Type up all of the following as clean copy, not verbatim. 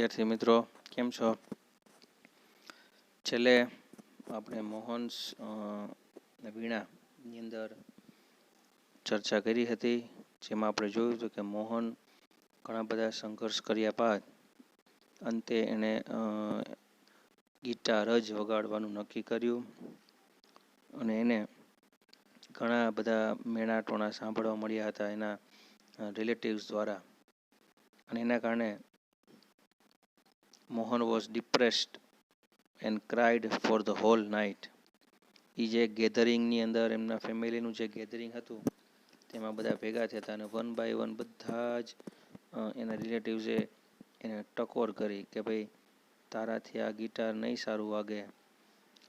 વિદ્યાર્થી મિત્રો, કેમ છો? છેલ્લે આપણે મોહન્સ વીણાની અંદર ચર્ચા કરી હતી, જેમાં આપણે જોયું હતું કે મોહન ઘણા બધા સંઘર્ષ કર્યા બાદ અંતે એણે ગિટાર જ વગાડવાનું નક્કી કર્યું અને એને ઘણા બધા મેણાટોણા સાંભળવા મળ્યા હતા એના રિલેટિવ્સ દ્વારા, અને એના કારણે Mohan was depressed and cried for the whole night. એ જે ગેધરિંગની અંદર એમના ફેમિલીનું જે ગેધરિંગ હતું તેમાં બધા ભેગા થયા હતા અને વન બાય વન બધા જ એના રિલેટિવ્સે એને ટકોર કરી કે ભાઈ તારાથી આ ગિટાર નહીં સારું વાગે,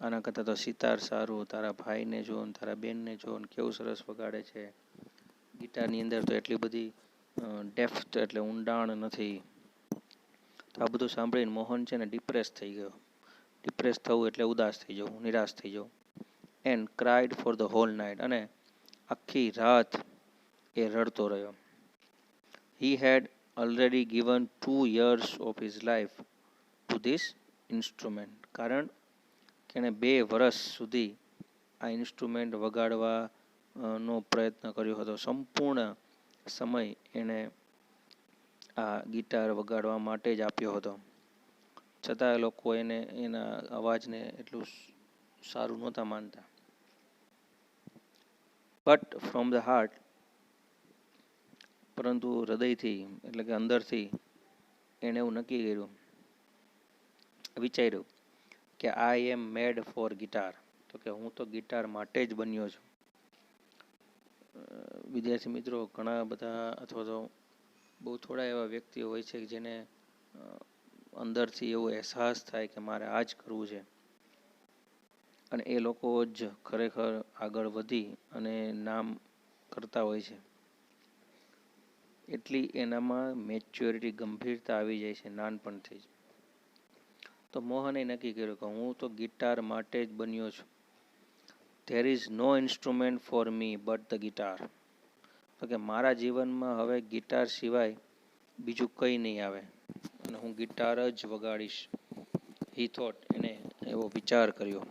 આના કરતાં તો સિતાર સારું, તારા ભાઈને જો ને તારા બેનને જો ને કેવું સરસ વગાડે છે, ગિટારની અંદર તો એટલી બધી ડેપ્થ એટલે ઊંડાણ નથી. તો આ બધું સાંભળીને મોહન છે ને ડિપ્રેસ થઈ ગયો. ડિપ્રેસ થવું એટલે ઉદાસ થઈ જવું, નિરાશ થઈ જવું. And cried for the whole night, અને આખી રાત એ રડતો રહ્યો. He had already given 2 years of his life to this instrument, કારણ કે એણે 2 વર્ષ સુધી આ ઇન્સ્ટ્રુમેન્ટ વગાડવાનો પ્રયત્ન કર્યો હતો. સંપૂર્ણ સમય એણે આ ગિટાર વગાડવા માટે જ આપ્યો હતો, છતાં લોકો એને એના અવાજને એટલું સારું નહોતા માનતા. બટ ફ્રોમ ધ હાર્ટ, પરંતુ હૃદયથી એટલે કે અંદરથી એણે એવું નક્કી કર્યું, વિચાર્યું કે I M made four guitar, તો કે હું તો ગિટાર માટે જ બન્યો છું. વિદ્યાર્થી મિત્રો, ઘણા બધા અથવા તો બહુ થોડા એવા વ્યક્તિઓ હોય છે કે જેને અંદરથી એવો અહેસાસ થાય કે મારે આ જ કરવું છે, અને એ લોકો જ ખરેખર આગળ વધી અને નામ કરતા હોય છે. એટલી એનામાં મેચ્યોરિટી, ગંભીરતા આવી જાય છે નાનપણથી જ. તો મોહને નક્કી કર્યું કે હું તો ગિટાર માટે જ બન્યો છું. There is no instrument for me but the guitar, તો કે મારા જીવનમાં હવે ગિટાર સિવાય બીજું કંઈ નહીં આવે અને હું ગિટાર જ વગાડીશ. હી થોટ, એને એવો વિચાર કર્યો.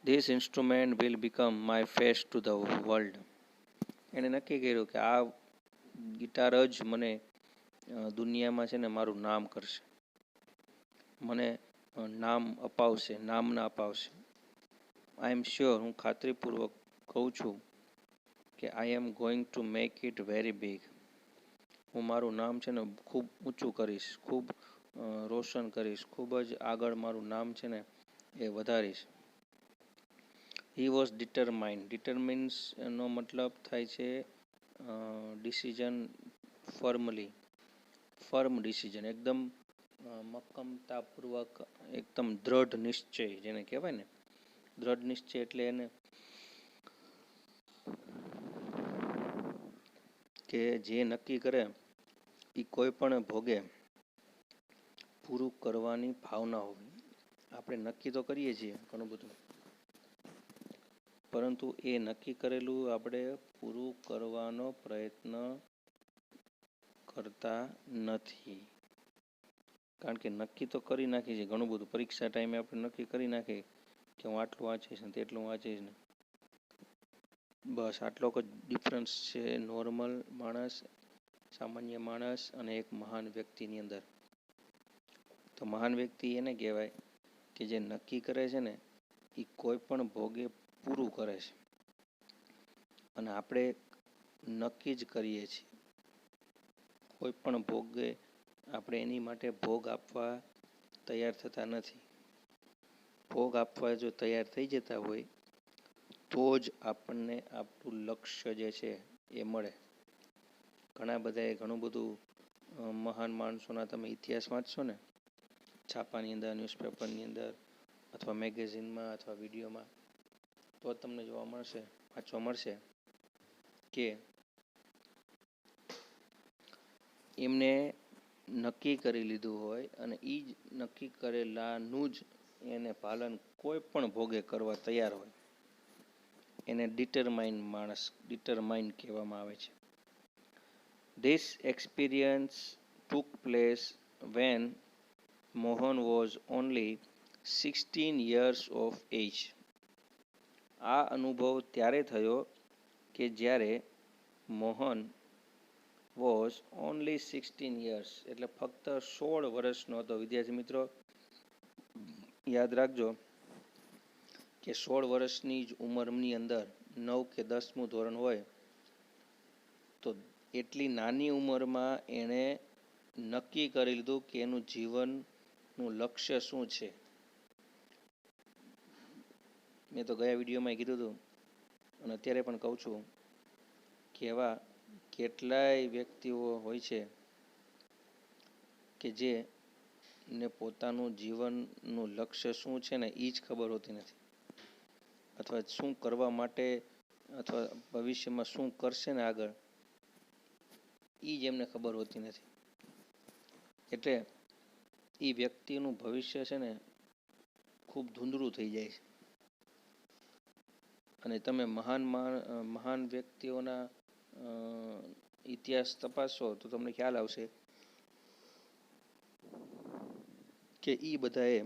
This instrument will become my face to the world. એણે નક્કી કર્યું કે આ ગિટાર જ મને દુનિયામાં છે ને મારું નામ કરશે, મને નામ અપાવશે, નામના અપાવશે. આઈ એમ શ્યોર, હું ખાતરીપૂર્વક કહું છું કે I am going to make it very big. હું મારું નામ છે ને ખૂબ ઊંચું કરીશ, ખૂબ રોશન કરીશ, ખૂબ જ આગળ મારું નામ છે ને એ વધારીશ. He was determined. ડિટરમિન્સ એનો મતલબ થાય છે ડિસિઝન, ફર્મલી, ફર્મ ડિસિઝન, એકદમ મક્કમતાપૂર્વક, એકદમ દ્રઢ નિશ્ચય જેને કહેવાય ને, દ્રઢ નિશ્ચય એટલે એને કે જે નક્કી કરે એ કોઈ પણ ભોગે પૂરું કરવાની ભાવના હોવી. આપણે નક્કી તો કરીએ છીએ ઘણું બધું, પરંતુ એ નક્કી કરેલું આપણે પૂરું કરવાનો પ્રયત્ન કરતા નથી. કારણ કે નક્કી તો કરી નાખીએ છીએ ઘણું બધું. પરીક્ષા ટાઈમે આપણે નક્કી કરી નાખીએ કે હું આટલું વાંચીશ ને તેટલું વાંચીશ ને, બસ આટલો જ ડિફરન્સ છે નોર્મલ માણસ, સામાન્ય માણસ અને એક મહાન વ્યક્તિની અંદર. તો મહાન વ્યક્તિ એને કહેવાય કે જે નક્કી કરે છે ને એ કોઈ પણ ભોગે પૂરું કરે છે. અને આપણે નક્કી જ કરીએ છીએ, કોઈ પણ ભોગે આપણે એની માટે ભોગ આપવા તૈયાર થતા નથી. ભોગ આપવા જો તૈયાર થઈ જતા હોય તો જ આપણને આપણું લક્ષ્ય જે છે એ મળે. ઘણા બધાએ ઘણું બધું મહાન માણસોના તમે ઇતિહાસ વાંચશો ને, છાપાની અંદર, ન્યૂઝપેપરની અંદર અથવા મેગેઝિનમાં અથવા વિડીયોમાં, તો તમને જોવા મળશે, વાંચવા મળશે કે એમને નક્કી કરી લીધું હોય અને એ જ નક્કી કરેલાનું જ એને પાલન કોઈ પણ ભોગે કરવા તૈયાર હોય એને ડિટરમાઇન્ડ માણસ, ડિટરમાઇન્ડ કહેવામાં આવે છે. This experience took place when Mohan was only 16 years of age. આ અનુભવ ત્યારે થયો કે જ્યારે મોહન વોઝ ઓનલી 16 યર્સ એટલે ફક્ત 16 વર્ષનો હતો. વિદ્યાર્થી મિત્રો યાદ રાખજો કે 16 વર્ષની જ ઉંમરની અંદર 9 કે 10મું ધોરણ હોય તો એટલી નાની ઉંમરમાં એણે નક્કી કરી લીધું કે એનું જીવનનું લક્ષ્ય શું છે. મેં તો ગયા વિડીયોમાં કીધું હતું અને અત્યારે પણ કહું છું કે એવા કેટલાય વ્યક્તિઓ હોય છે કે જે ને પોતાનું જીવનનું લક્ષ્ય શું છે ને એ જ ખબર હોતી નથી, અથવા શું કરવા માટે અથવા ભવિષ્યમાં શું કરશે ને આગળ એ જ એમને ખબર હોતી નથી. એટલે એ વ્યક્તિનું ભવિષ્ય છે ને ખૂબ ધૂંધળું થઈ જાય છે. અને તમે મહાન વ્યક્તિઓના ઇતિહાસ તપાસો તો તમને ખ્યાલ આવશે કે એ બધાએ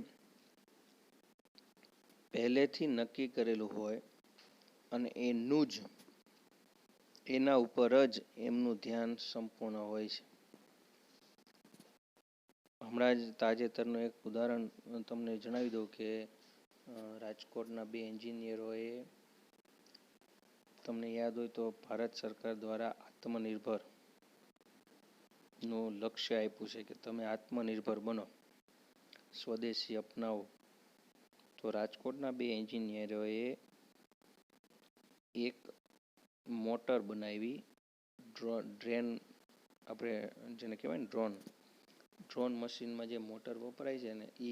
પહેલેથી નક્કી કરેલું હોય અને એના ઉપર જ એમનું ધ્યાન સંપૂર્ણ હોય છે. હમણાં જ તાજેતરનું એક ઉદાહરણ તમને જણાવી દઉં કે રાજકોટના 2 એન્જિનિયરોએ તમને યાદ હોય તો ભારત સરકાર દ્વારા આત્મનિર્ભર નું લક્ષ્ય આપ્યું છે કે તમે આત્મનિર્ભર બનો, સ્વદેશી અપનાવો. તો રાજકોટના 2 એન્જિનિયરોએ એક મોટર બનાવી, આપણે જેને કહેવાય ને ડ્રોન મશીનમાં જે મોટર વપરાય છે ને એ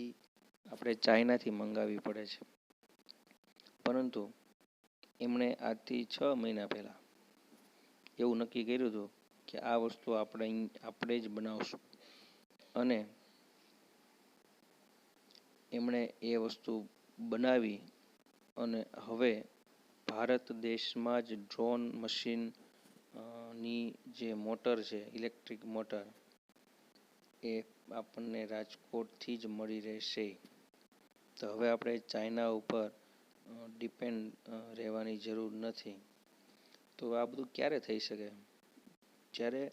આપણે ચાઇનાથી મંગાવવી પડે છે. પરંતુ એમણે આજથી 6 મહિના પહેલાં એવું નક્કી કર્યું હતું કે આ વસ્તુ આપણે જ બનાવશું અને એમણે એ વસ્તુ બનાવી અને હવે ભારત દેશમાં જ ડ્રોન મશીન ની જે મોટર છે, ઇલેક્ટ્રિક મોટર, એ આપણને રાજકોટથી જ મળી રહેશે. તો હવે આપણે ચાઇના ઉપર ડિપેન્ડ રહેવાની જરૂર નથી. તો આ બધું ક્યારે થઈ શકે? જ્યારે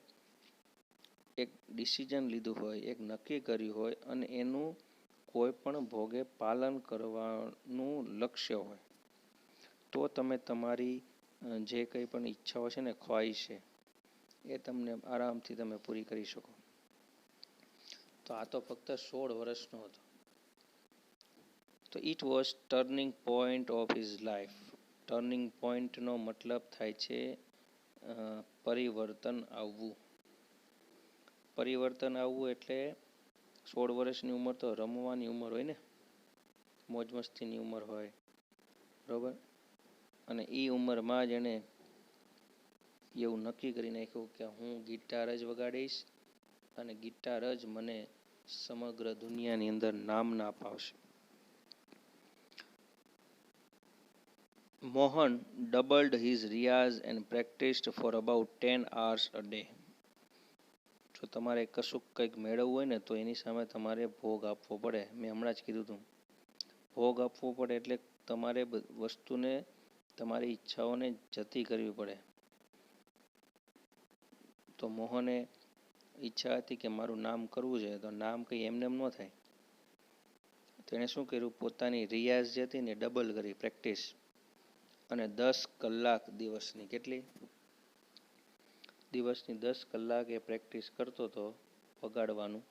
એક ડિસિઝન લીધું હોય, એક નક્કી કર્યું હોય અને એનું કોઈ પણ ભોગે પાલન કરવાનું લક્ષ્ય હોય તો તમે તમારી જે કંઈ પણ ઈચ્છાઓ છે ને, ખ્વાહિશ છે, એ તમને આરામથી તમે પૂરી કરી શકો. તો આ તો ફક્ત 16 વર્ષનો હતો. તો it was turning point of his life. Turning પોઈન્ટનો મતલબ થાય છે પરિવર્તન આવવું. પરિવર્તન આવવું એટલે 16 વર્ષની ઉંમર તો રમવાની ઉંમર હોય ને, મોજ મસ્તીની ઉંમર હોય, બરોબર. અને એ ઉંમરમાં જ એને એવું નક્કી કરી નાખ્યું કે હું ગિટાર જ વગાડીશ અને ગિટાર જ મને સમગ્ર દુનિયાની અંદર નામના અપાવશે. Mohan doubled his Riyaz and practiced for about 10 hours a day. જો તમારે કશુંક કંઈક મેળવવું હોય ને તો એની સામે તમારે ભોગ આપવો પડે. મેં હમણાં જ કીધું હતું, ભોગ આપવો પડે એટલે તમારે વસ્તુને, તમારી ઈચ્છાઓને જતી કરવી પડે. તો મોહને ઈચ્છા હતી કે મારું નામ કરવું છે, તો નામ કંઈ એમને એમ ન થાય. તો એણે શું કર્યું, પોતાની રિયાઝ જે હતી ને ડબલ કરી, પ્રેક્ટિસ. અને 10 કલાક દિવસની, કેટલી? દિવસની 10 કલાક એ પ્રેક્ટિસ કરતો હતો વગાડવાનું.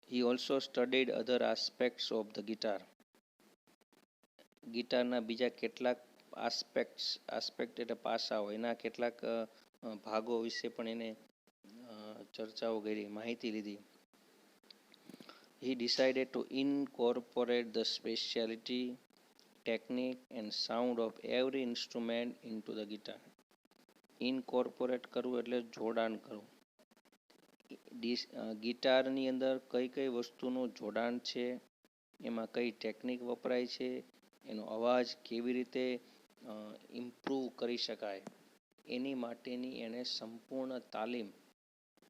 He also studied other aspects of the guitar. ગિટારના બીજા કેટલાક આસ્પેક્ટ એટલે પાસાઓ, એના કેટલાક ભાગો વિશે પણ એને ચર્ચાઓ કરી, માહિતી લીધી. He decided to incorporate the speciality, technique and sound of every instrument into the guitar. ઇનકોર્પોરેટ કરવું એટલે જોડાણ કરવું. ગિટારની અંદર કઈ કઈ વસ્તુનું જોડાણ છે, એમાં કઈ ટેકનિક વપરાય છે, એનો અવાજ કેવી રીતે ઇમ્પ્રૂવ કરી શકાય, એની માટેની એણે સંપૂર્ણ તાલીમ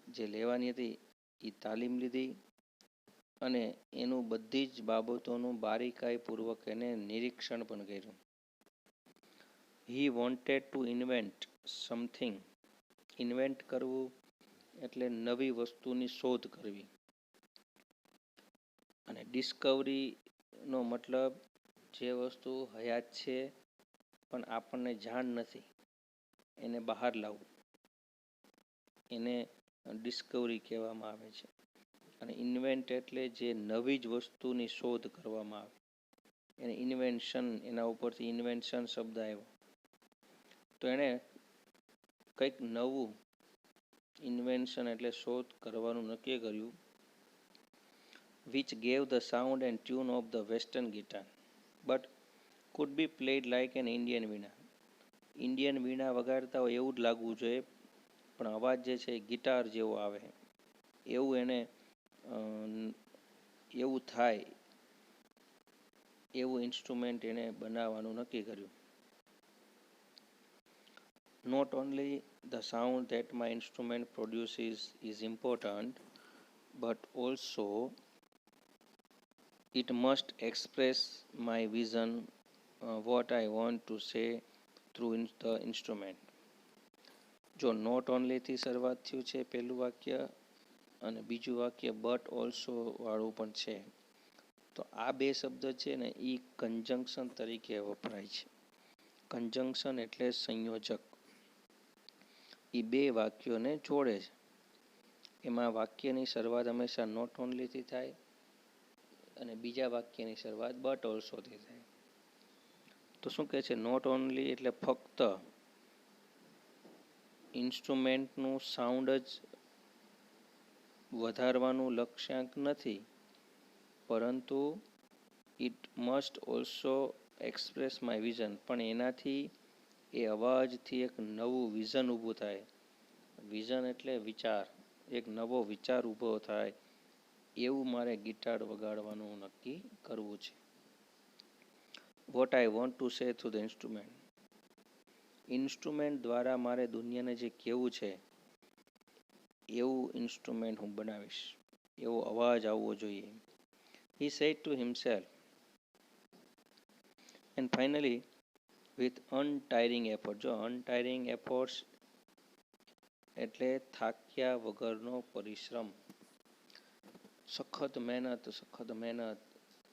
જે લેવાની હતી એ તાલીમ લીધી અને એનું બધી જ બાબતોનું બારીકાઈપૂર્વક એને નિરીક્ષણ પણ કર્યું. He wanted to invent something. Invent કરવું એટલે નવી વસ્તુની શોધ કરવી, અને ડિસ્કવરીનો મતલબ જે વસ્તુ હયાત છે પણ આપણને જાણ નથી એને બહાર લાવવું, એને ડિસ્કવરી કહેવામાં આવે છે. અને ઇન્વેન્ટ એટલે જે નવી જ વસ્તુની શોધ કરવામાં આવે એને ઇન્વેન્શન, એના ઉપરથી ઇન્વેન્શન શબ્દ આવ્યો. તો એણે કંઈક નવું ઇન્વેન્શન એટલે શોધ કરવાનું નક્કી કર્યું. which gave the sound and tune of the western guitar but could be played like an Indian veena. Indian veena વગાડતા હોય એવું જ લાગવું જોઈએ, પણ અવાજ જે છે એ ગિટાર જેવો આવે એવું એને એવું થાય એવું ઇન્સ્ટ્રુમેન્ટ એને બનાવવાનું નક્કી કર્યું. Not only the sound that my instrument produces is important, but also it must express my vision, what I want to say through the instrument. જો નોટ ઓનલીથી શરૂઆત થયું છે પહેલું વાક્ય, અને બીજું વાક્ય બટ ઓલ્સો વાળું પણ છે, તો આ બે શબ્દ છે ને એ કન્જંક્શન તરીકે વપરાય છે. કન્જંક્શન એટલે સંયોજક. એ બે વાક્યોને જોડે છે. એમાં વાક્યની શરૂઆત હંમેશા નોટ ઓનલીથી થાય અને બીજા વાક્યની શરૂઆત બટ ઓલ્સોથી થાય. તો શું કહે છે? નોટ ઓનલી એટલે ફક્ત ઇન્સ્ટ્રુમેન્ટનું સાઉન્ડ જ વધારવાનું લક્ષ્યાંક નથી, પરંતુ it must also express my vision, પણ એનાથી એ અવાજથી એક નવું વિઝન ઊભું થાય. વિઝન એટલે વિચાર, એક નવો વિચાર ઊભો થાય એવું મારે ગિટાર વગાડવાનું નક્કી કરવું છે. What I want to say through the instrument. Instrument દ્વારા મારે દુનિયાને જે કહેવું છે એવું ઇન્સ્ટ્રુમેન્ટ હું બનાવીશ, એવો અવાજ આવવો જોઈએ. He said to himself. And finally, with untiring effort. જો untiring efforts એટલે થાક્યા વગરનો પરિશ્રમ, સખત મહેનત.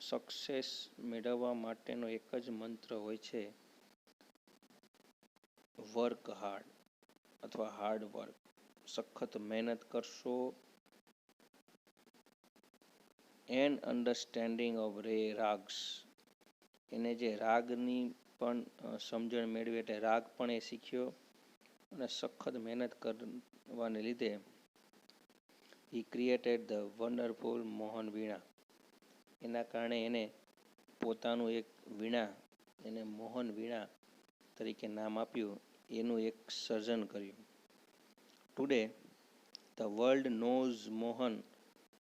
સક્સેસ મેળવવા માટેનો એક જ મંત્ર હોય છે, વર્ક હાર્ડ અથવા હાર્ડ વર્ક. સખત મહેનત કરશો. And understanding of ragas. એને જે રાગની પણ સમજણ મેળવી, એટલે રાગ પણ એ શીખ્યો, અને સખત મહેનત કરવાને લીધે હી ક્રિએટેડ ધ વન્ડરફુલ મોહન વીણા. એના કારણે એને પોતાનું એક વીણા, એને મોહન વીણા તરીકે નામ આપ્યું, એનું એક સર્જન કર્યું. Today the world knows Mohan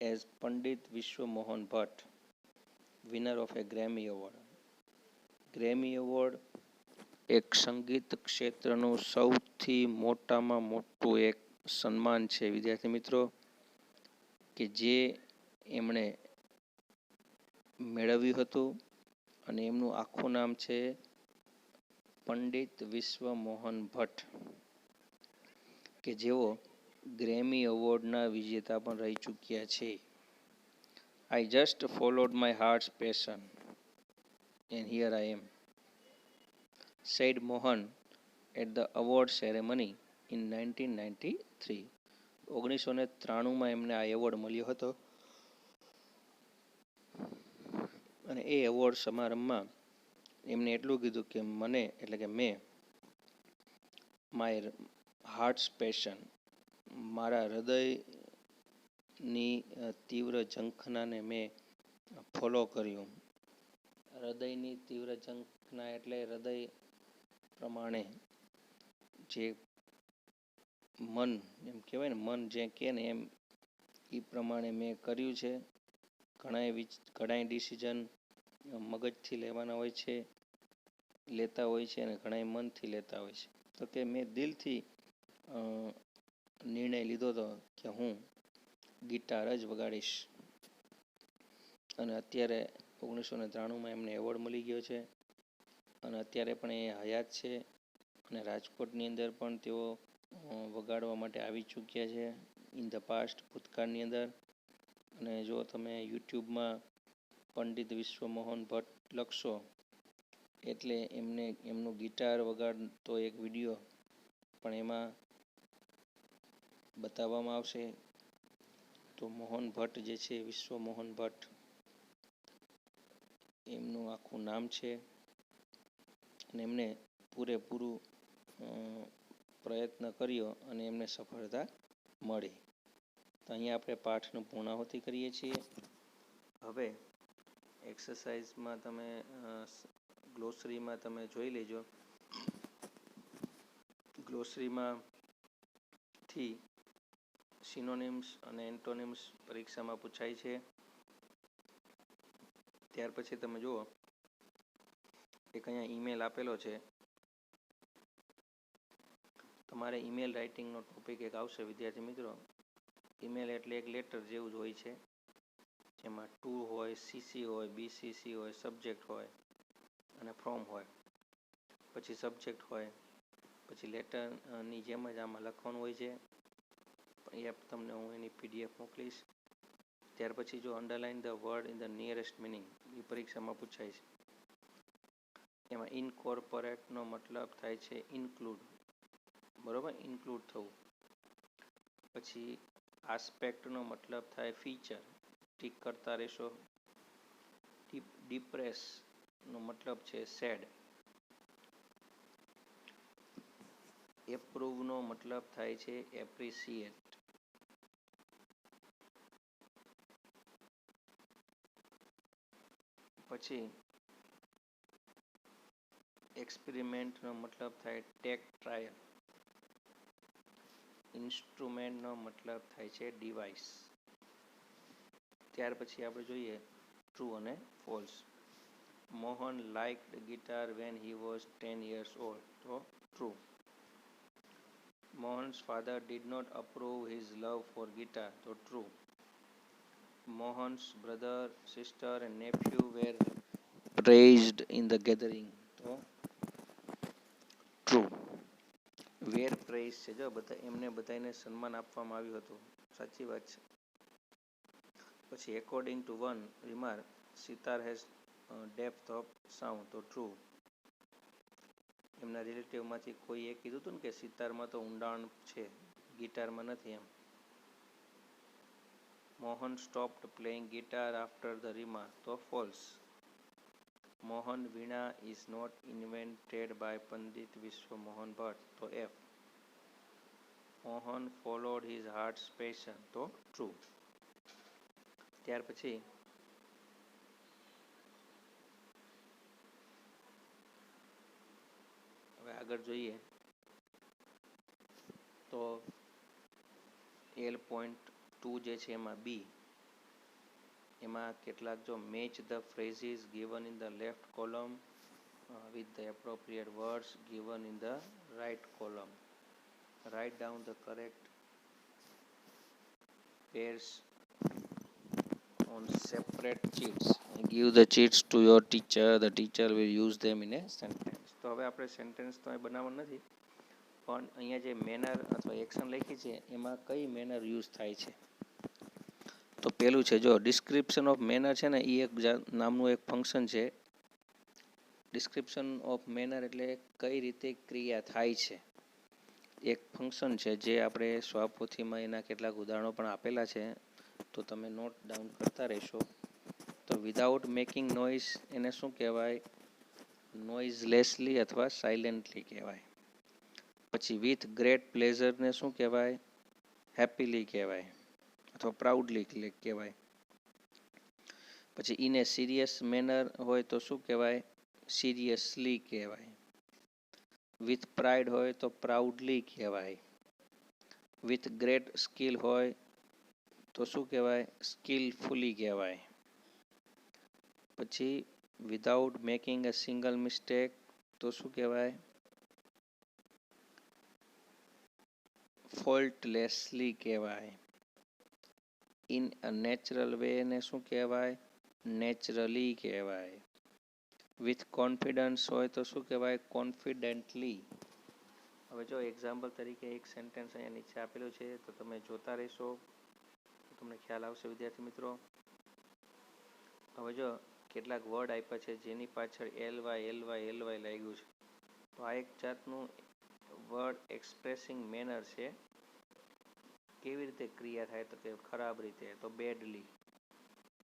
as Pandit Vishwa Mohan Bhatt, winner of a Grammy award. Grammy award એક સંગીત ક્ષેત્રનું સૌથી મોટામાં મોટું એક સન્માન છે વિદ્યાર્થી મિત્રો, કે જે એમણે મેળવ્યું હતું, અને એમનું આખું નામ છે પંડિત વિશ્વ મોહન ભટ્ટ, કે જેઓ ગ્રેમી એવોર્ડના વિજેતા પણ રહી ચૂક્યા છે. I just followed my hearts passion and here I am, said Mohan at the award ceremony in 1993. 1993માં એમને આ એવોર્ડ મળ્યો હતો, અને એ એવોર્ડ સમારંભમાં એમને એટલું કીધું કે મને, એટલે કે મેં માય હાર્ટ્સ પેશન, મારા હૃદયની તીવ્ર ઝંખનાને મેં ફોલો કર્યું. હૃદયની તીવ્ર ઝંખના એટલે હૃદય પ્રમાણે જે મન, એમ કહેવાય ને, મન જે કહે ને એમ, એ પ્રમાણે મેં કર્યું છે. ઘણા ડિસિઝન મગજથી લેવાના હોય છે, લેતા હોય છે, અને ઘણા મનથી લેતા હોય છે. તો કે મેં દિલથી નિર્ણય લીધો હતો કે હું ગિટાર જ વગાડીશ. અને અત્યારે 1993માં એમને એવોર્ડ મળી ગયો છે અને અત્યારે પણ એ હયાત છે અને રાજકોટની અંદર પણ તેઓ વગાડવા માટે આવી ચૂક્યા છે ઇન ધ પાસ્ટ, ભૂતકાળની અંદર. અને જો તમે યુટ્યુબમાં પંડિત વિશ્વમોહન ભટ્ટ લખશો એટલે એમનું ગિટાર વગાડતો એક વિડીયો પણ એમાં બતાવવામાં આવશે. તો મોહન ભટ્ટ જે છે, વિશ્વમોહન ભટ્ટ એમનું આખું નામ છે અને એમને પૂરેપૂરું પ્રયત્ન કર્યો અને એમને સફળતા મળી. તો અહીંયા આપણે પાઠનું પૂર્ણાહુતિ કરીએ છીએ. હવે એક્સરસાઇઝમાં તમે ગ્લોસરીમાં તમે જોઈ લેજો. ગ્લોસરીમાંથી સિનોનિમ્સ અને એન્ટોનિમ્સ પરીક્ષામાં પૂછાય છે. ત્યાર પછી તમે જુઓ એક અહીંયા ઈમેલ આપેલો છે. તમારે ઈમેલ રાઇટિંગનો ટોપિક એક આવશે વિદ્યાર્થી મિત્રો. ઈમેલ એટલે એક લેટર જેવું જ હોય છે, જેમાં ટુ હોય, સીસી હોય, બીસીસી હોય, સબ્જેક્ટ હોય અને ફ્રોમ હોય. પછી સબ્જેક્ટ હોય, પછી લેટરની જેમ જ આમાં લખવાનું હોય છે. એ તમને હું એની PDF મોકલીશ. ત્યાર પછી જો underline the word in the nearest meaning, એ પરીક્ષામાં પૂછાય છે. એમાં ઇનકોર્પોરેટનો મતલબ થાય છે ઇન્ક્લુડ, બરોબર, ઇન્ક્લુડ થવું. પછી આસ્પેક્ટનો મતલબ થાય ફીચર, ટીક કરતા રહેશો. ડિપ્રેસનો મતલબ છે સેડ. એપ્રૂવનો મતલબ થાય છે એપ્રિસિએટ. પછી એક્સપેરિમેન્ટનો મતલબ થાય ટેક ટ્રાયલ. ઇન્સ્ટ્રુમેન્ટનો મતલબ થાય છે ડિવાઇસ. ત્યાર પછી આપણે જોઈએ ટ્રુ અને false. Mohan લાઇક્ડ guitar when he was 10 years old. તો true. Mohan's father did not approve his love for guitar. તો true. Mohan's brother, sister and nephew were praised in the gathering. તો true. Were praised છે, જો એમને બધાને સન્માન આપવામાં આવ્યું હતું. સાચી વાત છે. પછી according to one remark, sitar has depth of sound. તો true. એમના રિલેટિવમાંથી કોઈએ કીધું હતું ને કે સિતારમાં તો ઊંડાણ છે, ગિટારમાં નથી એમ. Mohan stopped playing guitar after the remark. તો false. Mohan Veena is not invented by Pandit Vishwamohan Bhatt. તો F. Mohan followed his heart's passion. તો ટ્રુ. ત્યાર પછી હવે આગળ જોઈએ તો L.2 જે છે એમાં બી, એમાં કેટલાક જો match the phrases given in the left column with the appropriate words given in the right column. Write down the correct pairs on separate sheets and give the sheets to your teacher. The teacher will use them in a sentence. તો હવે આપણે sentence તો બનાવવાનું નથી, પણ અહીંયા જે manner અથવા એક્શન લખી છે એમાં કઈ મેનર યુઝ થાય છે. તો પેલું છે જો ડિસ્ક્રિપ્શન ઓફ મેનર છે ને, એ એક નામનું એક ફંક્શન છે. ડિસ્ક્રિપ્શન ઓફ મેનર એટલે કઈ રીતે ક્રિયા થાય છે, એક ફંક્શન છે જે આપણે સ્વપોથીમાં એના કેટલાક ઉદાહરણો પણ આપેલા છે, તો તમે નોટ ડાઉન કરતા રહેશો. તો વિધાઉટ મેકિંગ નોઇઝ એને શું કહેવાય? નોઇઝલેસલી અથવા સાયલેન્ટલી કહેવાય. પછી વિથ ગ્રેટ પ્લેઝરને શું કહેવાય? હેપીલી કહેવાય અથવા પ્રાઉડલી કહેવાય. પછી ઇન એ સિરિયસ મેનર હોય તો શું કહેવાય? સિરિયસલી કહેવાય. વિથ પ્રાઇડ હોય તો પ્રાઉડલી કહેવાય. વિથ ગ્રેટ સ્કિલ હોય તો શું કહેવાય? સ્કિલફુલી કહેવાય. પછી without making a single mistake તો શું કહેવાય? ફોલ્ટલેસલી કહેવાય. ઇન અ નેચરલ વે ને શું કહેવાય? નેચરલી કહેવાય. વિથ કોન્ફિડન્સ હોય તો શું કહેવાય? કોન્ફિડન્ટલી. હવે જો એક્ઝામ્પલ તરીકે એક સેન્ટેન્સ અહીંયા નીચે આપેલું છે તો તમે જોતા રહેશો તો તમને ખ્યાલ આવશે વિદ્યાર્થી મિત્રો. હવે જો કેટલાક વર્ડ આપ્યા છે જેની પાછળ એલવાય એલવાય એલવાય લાગ્યું છે. તો આ એક જાતનું વર્ડ એક્સપ્રેસિંગ મેનર છે. કેવી રીતે ક્રિયા થાય? તો કે ખરાબ રીતે, તો બેડલી.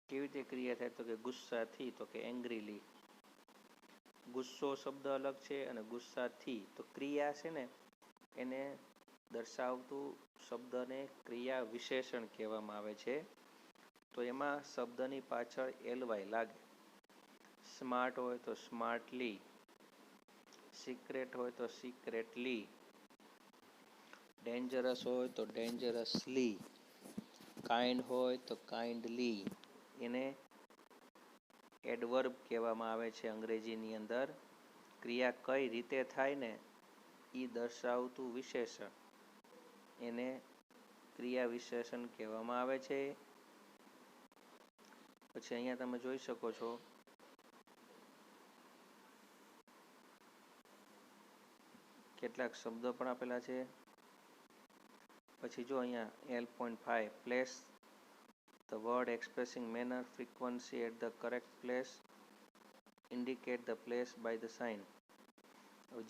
કેવી રીતે ક્રિયા થાય? તો કે ગુસ્સાથી, તો કે એંગ્રીલી. ગુસ્સો શબ્દ અલગ છે અને ગુસ્સાથી તો ક્રિયા છે ને એને દર્શાવતું શબ્દને ક્રિયા વિશેષણ કહેવામાં આવે છે. તો એમાં શબ્દની પાછળ એલવાય લાગે. સ્માર્ટ હોય તો સ્માર્ટલી, સિક્રેટ હોય તો સિક્રેટલી, ડેન્જરસ હોય તો ડેન્જરસલી, કાઇન્ડ હોય તો કાઇન્ડલી. એને એડવર્બ કહેવામાં આવે છે અંગ્રેજીની અંદર. ક્રિયા કઈ રીતે થાય ને એ દર્શાવતું વિશેષણ એને ક્રિયા વિશેષણ કહેવામાં આવે છે. પછી અહીંયા તમે જોઈ શકો છો કેટલાક શબ્દો પણ આપેલા છે. પછી જો અહીંયા L.5 place the word expressing manner frequency at the correct place, indicate the place by the sign.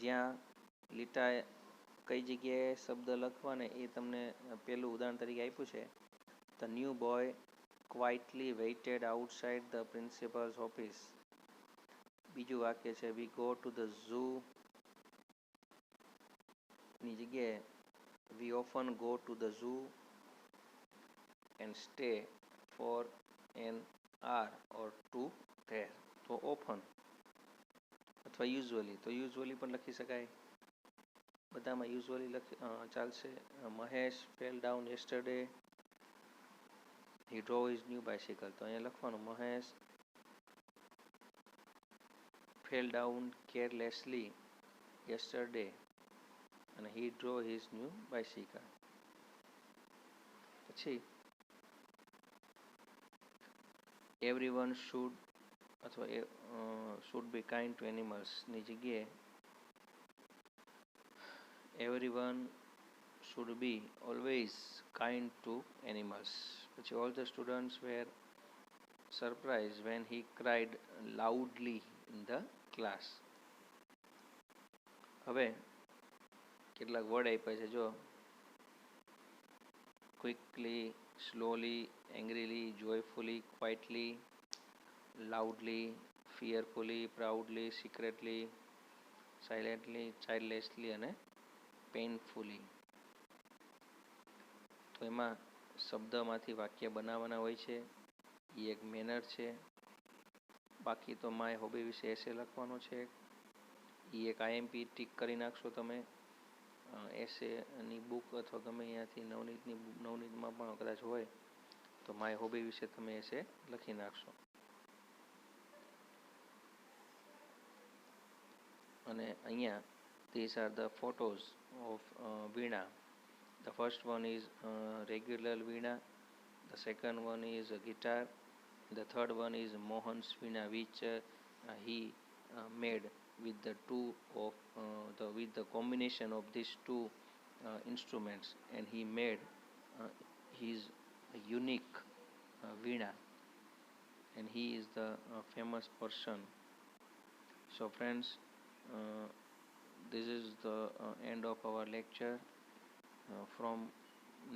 જ્યાં લીટા કઈ જગ્યાએ શબ્દ લખવાને એ તમને પેલું ઉદાહરણ તરીકે આપ્યું છે. The new boy quietly waited outside the principal's office. બીજું વાક્ય છે we go to the zoo ની જગ્યાએ we often go to the zoo and stay for an hour or two there. તો often અથવા usually, તો usually પણ લખી શકાય. બધામાં usually ચાલશે. Mahesh fell down yesterday, he drove his new bicycle. તો અહીંયા લખવાનું Mahesh fell down carelessly yesterday and he drove his new bicycle. પછી everyone should અથવા should be kind to animals ની જગ્યાએ everyone should be always kind to animals. પછી all the students were surprised when he cried loudly in the class. હવે કેટલાક word આપ્યા છે જો quickly, slowly, angrily, joyfully, quietly, loudly, fearfully, proudly, secretly, silently, childlessly અને painfully. તો એમાં શબ્દમાંથી વાક્ય બનાવવાના હોય છે. એ એક મેનર છે. બાકી તો માય હોબી વિશે એસે લખવાનો છે. એ એક આઈએમપી ટીક કરી નાખશો તમે. એસેની બુક અથવા ગમે અહીંયાથી નવનીતમાં પણ કદાચ હોય તો માય હોબી વિશે તમે એસે લખી નાખશો. અને અહીંયા these are the photos of Veena. The first one is regular Veena, the second one is a guitar, the third one is Mohan's Veena which he made with the with the combination of these two instruments, and he made his unique Veena, and he is the famous person. So friends, this is the end of our lecture. From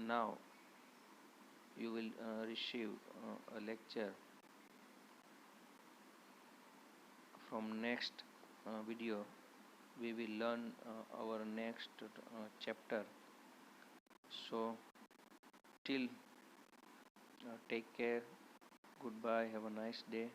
now you will receive a lecture from next video. We will learn our next chapter. So till take care, goodbye, have a nice day.